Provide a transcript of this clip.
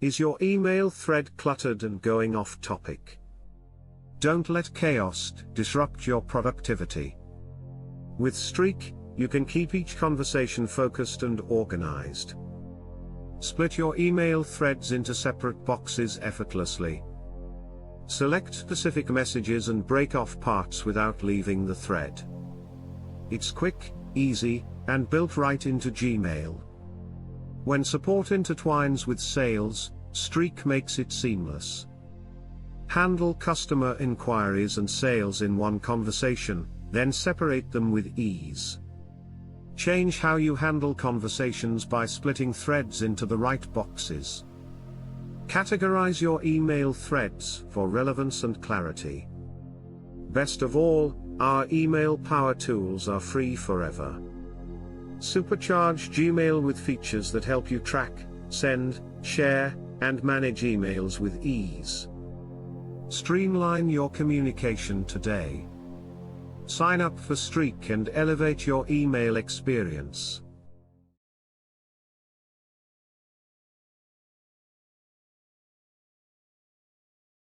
Is your email thread cluttered and going off topic? Don't let chaos disrupt your productivity. With Streak, you can keep each conversation focused and organized. Split your email threads into separate boxes effortlessly. Select specific messages and break off parts without leaving the thread. It's quick, easy, and built right into Gmail. When support intertwines with sales, Streak makes it seamless. Handle customer inquiries and sales in one conversation, then separate them with ease. Change how you handle conversations by splitting threads into the right boxes. Categorize your email threads for relevance and clarity. Best of all, our email power tools are free forever. Supercharge Gmail with features that help you track, send, share, and manage emails with ease. Streamline your communication today. Sign up for Streak and elevate your email experience.